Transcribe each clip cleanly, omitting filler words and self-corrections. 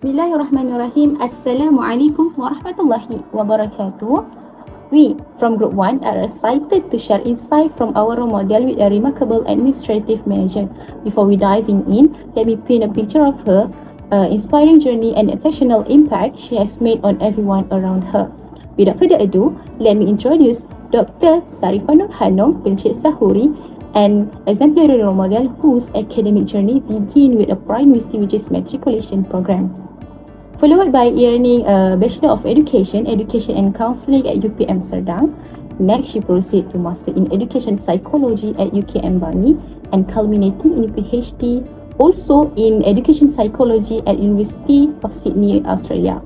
Bismillahirrahmanirrahim. Assalamualaikum warahmatullahi wabarakatuh. We from Group 1 are excited to share insight from our role model with a remarkable administrative manager. Before we dive in, let me paint a picture of her inspiring journey and exceptional impact she has made on everyone around her. Without further ado, let me introduce Dr. Sarifanur Hanum Pencik Sahuri, an exemplary role model whose academic journey began with a prime university which is matriculation program, followed by earning a Bachelor of Education and Counselling at UPM Serdang. Next, she proceeded to Master in Education Psychology at UKM Bani and culminating in PhD also in Education Psychology at University of Sydney, Australia.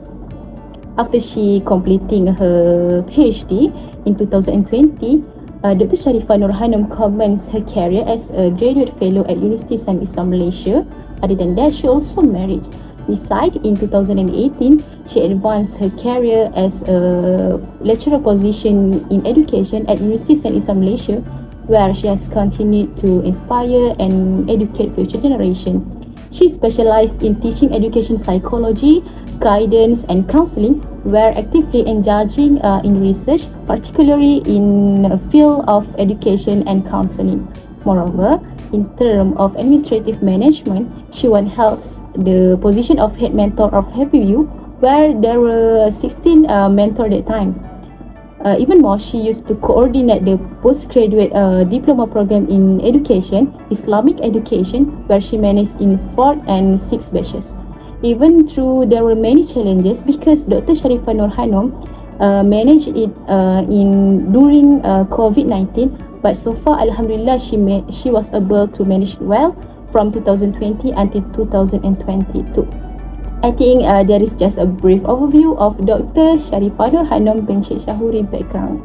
After she completing her PhD in 2020, Dr. Sarifanur Hanum commenced her career as a graduate fellow at University Islam Malaysia. Other than that, she also married. Besides, in 2018, she advanced her career as a lecturer position in education at University Islam Malaysia, where she has continued to inspire and educate future generation. She specialized in teaching education psychology, guidance and counseling, where actively engaging in research, particularly in the field of education and counseling. Moreover, in terms of administrative management, she once held the position of head mentor of Happy View, where there were 16 mentors at that time. Even more, she used to coordinate the postgraduate diploma program in education, Islamic education, where she managed in 4th and 6th batches. Even though there were many challenges, because Dr. Sarifanur Hanum managed it during COVID-19, but so far, Alhamdulillah, she was able to manage it well from 2020 until 2022. I think there is just a brief overview of Dr. Sarifanur Hanum Pencik Sahuri background.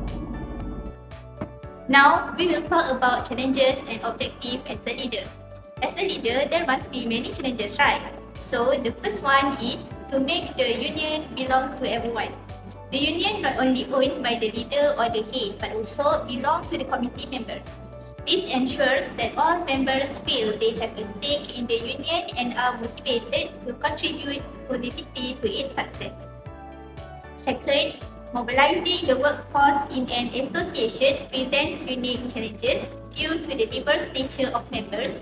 Now, we will talk about challenges and objectives as a leader. As a leader, there must be many challenges, right? So, the first one is to make the union belong to everyone. The union not only owned by the leader or the head, but also belong to the committee members. This ensures that all members feel they have a stake in the union and are motivated to contribute positively to its success. Second, mobilizing the workforce in an association presents unique challenges due to the diverse nature of members,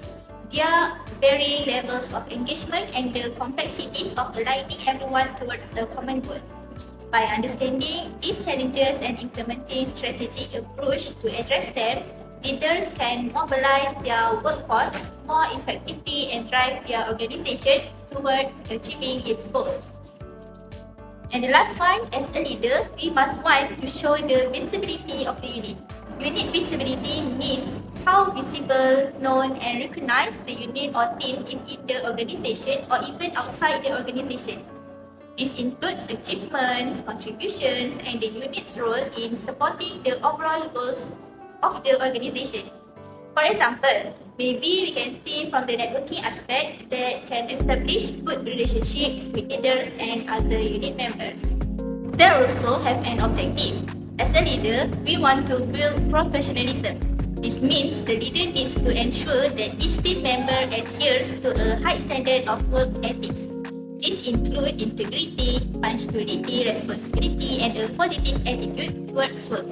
their varying levels of engagement and the complexities of aligning everyone towards the common goal. By understanding these challenges and implementing strategic approach to address them, leaders can mobilize their workforce more effectively and drive their organization toward achieving its goals. And the last one, as a leader, we must want to show the visibility of the unit. Unit visibility means how visible, known and recognized the unit or team is in the organization or even outside the organization. This includes achievements, contributions and the unit's role in supporting the overall goals of the organization. For example, maybe we can see from the networking aspect that can establish good relationships with leaders and other unit members. They also have an objective. As a leader, we want to build professionalism. This means the leader needs to ensure that each team member adheres to a high standard of work ethics. These include integrity, punctuality, responsibility, and a positive attitude towards work.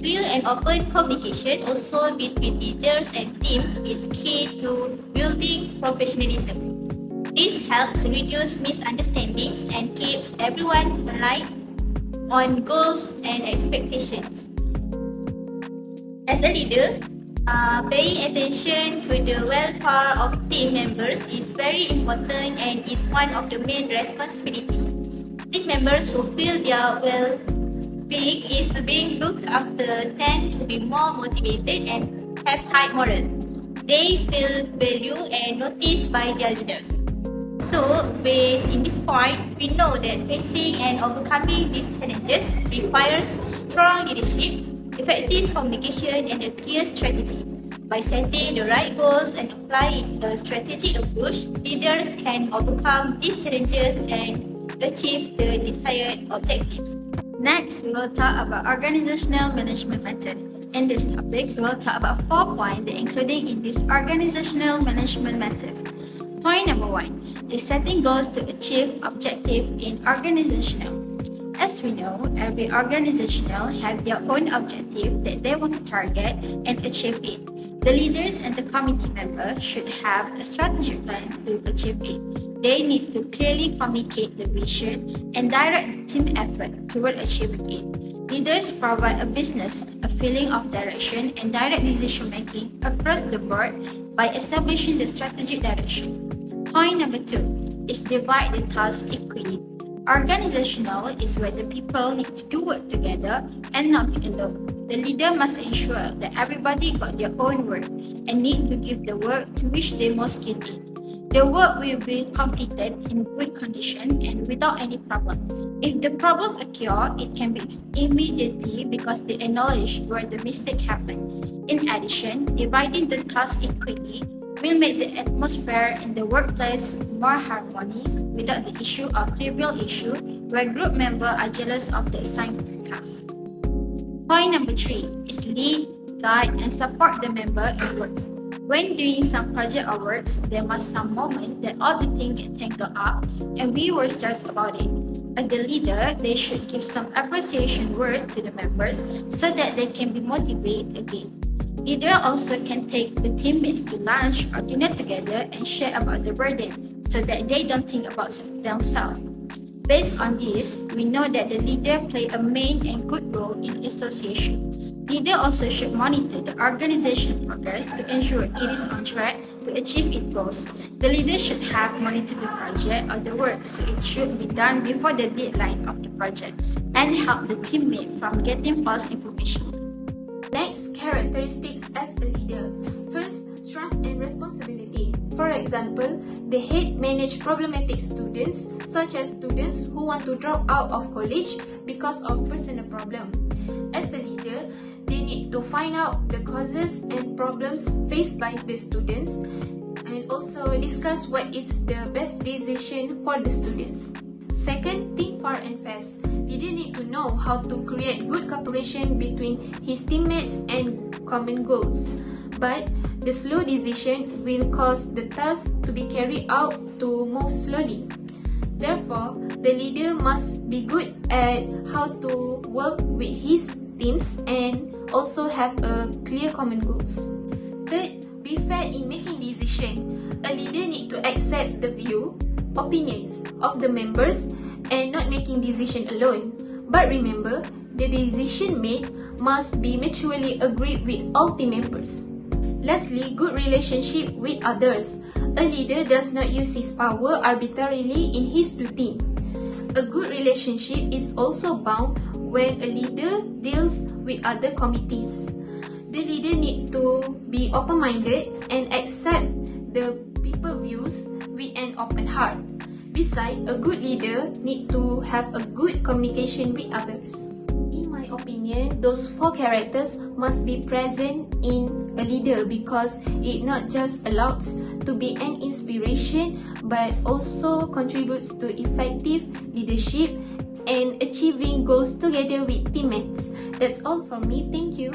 Clear and open communication also between leaders and teams is key to building professionalism. This helps reduce misunderstandings and keeps everyone aligned on goals and expectations. As a leader, paying attention to the welfare of team members is very important and is one of the main responsibilities. Team members who feel their well-being is being looked after tend to be more motivated and have high morale. They feel valued and noticed by their leaders. So, based in this point, we know that facing and overcoming these challenges requires strong leadership, effective communication and a clear strategy. By setting the right goals and applying a strategic approach, leaders can overcome these challenges and achieve the desired objectives. Next, we will talk about organizational management method. In this topic, we will talk about 4 points including in this organizational management method. Point number 1 is setting goals to achieve objective in organizational. As we know, every organizational have their own objective that they want to target and achieve it. The leaders and the committee members should have a strategic plan to achieve it. They need to clearly communicate the vision and direct the team effort toward achieving it. Leaders provide a business a feeling of direction and direct decision making across the board by establishing the strategic direction. Point number 2 is divide the task equally. Organizational is where the people need to do work together and not be alone. The leader must ensure that everybody got their own work and need to give the work to which they most skilled in. The work will be completed in good condition and without any problem. If the problem occurs, it can be immediately because they acknowledge where the mistake happened. In addition, dividing the task equally will make the atmosphere in the workplace more harmonious without the issue of trivial issue where group members are jealous of the assigned task. Point number 3 is lead, guide, and support the member in works. When doing some project or works, there must some moment that all the things get tangled up and we were stressed about it. As the leader, they should give some appreciation word to the members so that they can be motivated again. Leader also can take the teammates to lunch or dinner together and share about the burden so that they don't think about themselves. Based on this, we know that the leader play a main and good role in association. Leader also should monitor the organization progress to ensure it is on track to achieve its goals. The leader should have monitored the project or the work so it should be done before the deadline of the project and help the teammate from getting false information. Next, characteristics as a leader. First, trust and responsibility. For example, the head manage problematic students such as students who want to drop out of college because of personal problem. As a leader, they need to find out the causes and problems faced by the students and also discuss what is the best decision for the students. Second, think far and fast. Leader need to know how to create good cooperation between his teammates and common goals. But the slow decision will cause the task to be carried out to move slowly. Therefore, the leader must be good at how to work with his teams and also have a clear common goals. Third, be fair in making decision. A leader need to accept the view, opinions of the members and not making decision alone. But remember, the decision made must be mutually agreed with all team members. Lastly, good relationship with others. A leader does not use his power arbitrarily in his duty. A good relationship is also bound when a leader deals with other committees. The leader need to be open-minded and accept the people's views with an open heart. Besides, a good leader need to have a good communication with others. In my opinion, those 4 characters must be present in a leader because it not just allows to be an inspiration but also contributes to effective leadership and achieving goals together with teammates. That's all from me. Thank you.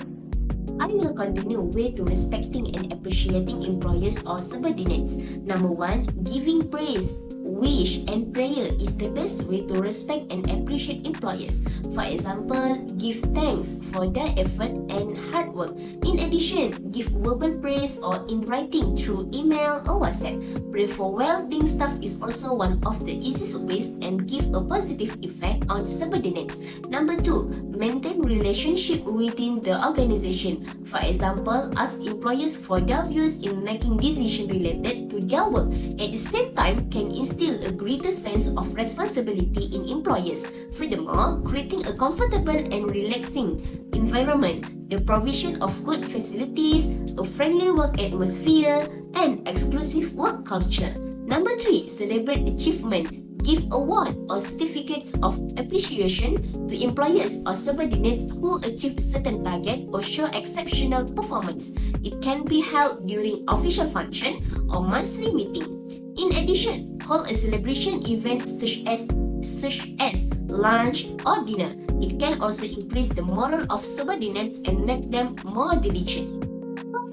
I will continue way to respecting and appreciating employers or subordinates. Number 1, giving praise. Wish and prayer is the best way to respect and appreciate employers. For example, give thanks for their effort and hard work. In addition, give verbal praise or in writing through email or WhatsApp. Pray for well-being staff is also one of the easiest ways and give a positive effect on subordinates. Number 2, maintain relationship within the organization. For example, ask employers for their views in making decisions related to their work. At the same time, can instill a greater sense of responsibility in employers. Furthermore, creating a comfortable and relaxing environment, the provision of good facilities, a friendly work atmosphere, and exclusive work culture. Number 3, celebrate achievement. Give award or certificates of appreciation to employers or subordinates who achieve certain target or show exceptional performance. It can be held during official function or monthly meeting. In addition, hold a celebration event such as lunch or dinner. It can also increase the morale of subordinates and make them more diligent.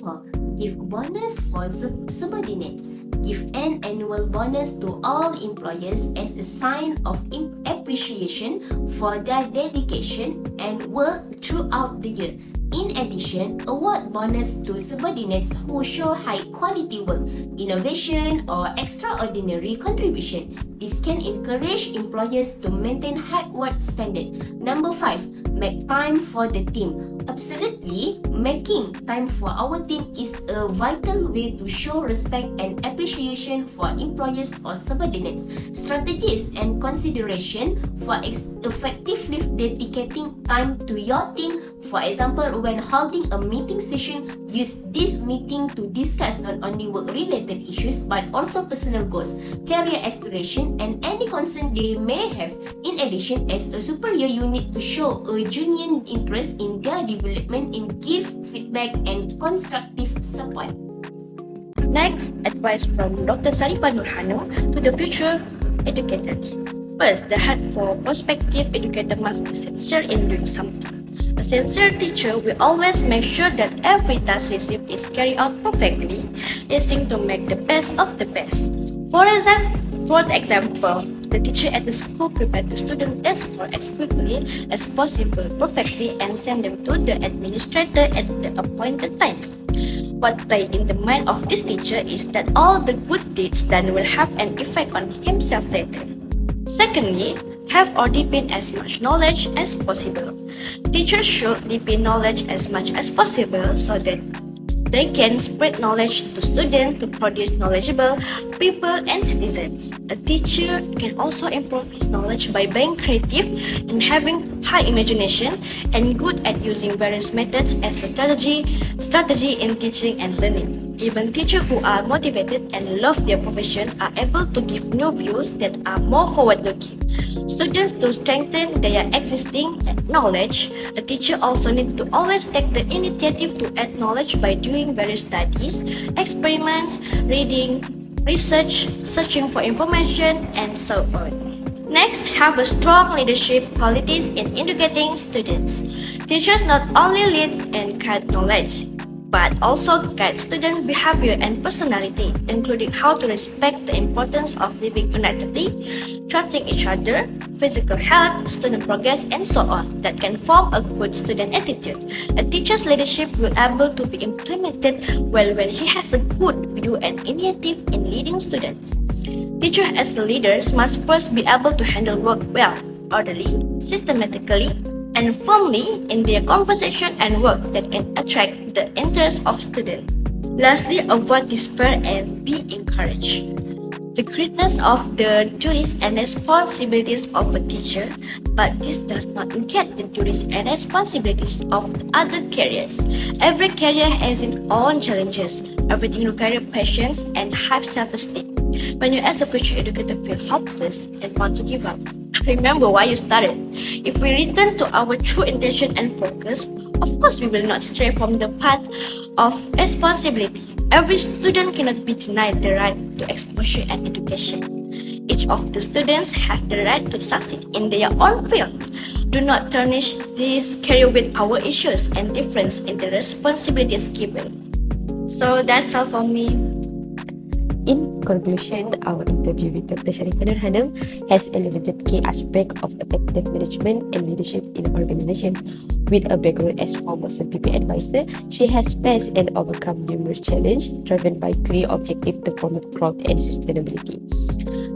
4. Give bonus for subordinates. give an annual bonus to all employees as a sign of appreciation for their dedication and work throughout the year. In addition, award bonus to subordinates who show high quality work, innovation, or extraordinary contribution. This can encourage employers to maintain high work standard. Number 5, make time for the team. Absolutely, making time for our team is a vital way to show respect and appreciation for employers or subordinates. Strategies and consideration for effectively dedicating time to your team. For example, when holding a meeting session, use this meeting to discuss not only work-related issues but also personal goals, career aspiration, and any concern they may have. In addition, as a superior, you need to show a genuine interest in their development and give feedback and constructive support. Next, advice from Dr. Sarifah Nurhano to the future educators. First, the head for prospective educator must be sincere in doing something. A sincere teacher will always make sure that every task received is carried out perfectly, aiming to make the best of the best. For example, the teacher at the school prepared the student test score as quickly as possible, perfectly, and send them to the administrator at the appointed time. What plays in the mind of this teacher is that all the good deeds done will have an effect on himself later. Secondly, have or deepen as much knowledge as possible. Teachers should deepen knowledge as much as possible so that they can spread knowledge to students to produce knowledgeable people and citizens. A teacher can also improve his knowledge by being creative and having high imagination and good at using various methods as a strategy in teaching and learning. Even teachers who are motivated and love their profession are able to give new views that are more forward-looking. Students to strengthen their existing knowledge, a teacher also needs to always take the initiative to add knowledge by doing various studies, experiments, reading, research, searching for information, and so on. Next, have a strong leadership qualities in educating students. Teachers not only lead and guide knowledge, but also guide student behavior and personality, including how to respect the importance of living unitedly, trusting each other, physical health, student progress, and so on, that can form a good student attitude. A teacher's leadership will be able to be implemented well when he has a good view and initiative in leading students. Teachers as the leaders must first be able to handle work well, orderly, systematically, and firmly in their conversation and work that can attract the interest of students. Lastly, avoid despair and be encouraged. The greatness of the duties and responsibilities of a teacher, but this does not negate the duties and responsibilities of other careers. Every career has its own challenges. Everything requires patience and high self-esteem. When you as a future educator feel hopeless and want to give up, remember why you started. If we return to our true intention and focus, of course we will not stray from the path of responsibility. Every student cannot be denied the right to exposure and education. Each of the students has the right to succeed in their own field. Do not tarnish this career with our issues and difference in the responsibilities given. So that's all for me. In conclusion, our interview with Dr. Sarifah Nurhano has elevated key aspects of effective management and leadership in an organization. With a background as former CPP advisor, she has faced and overcome numerous challenges driven by clear objectives to promote growth and sustainability.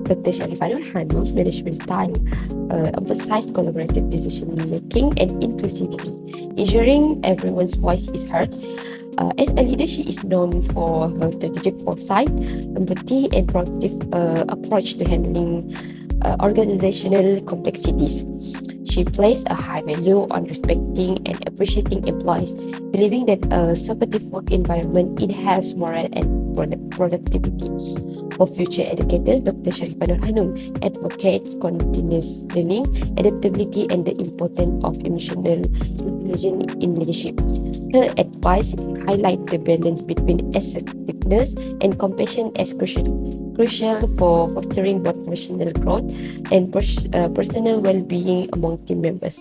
Dr. Sarifah Nurhano's management style emphasized collaborative decision-making and inclusivity, ensuring everyone's voice is heard. As a leader, she is known for her strategic foresight, empathy, and proactive approach to handling organizational complexities. She places a high value on respecting and appreciating employees, believing that a supportive work environment enhances morale and productivity. For future educators, Dr. Sarifah Nurhano advocates continuous learning, adaptability, and the importance of emotional intelligence in leadership. Her advice highlights the balance between assertiveness and compassion as crucial for fostering both professional growth and personal well-being among team members.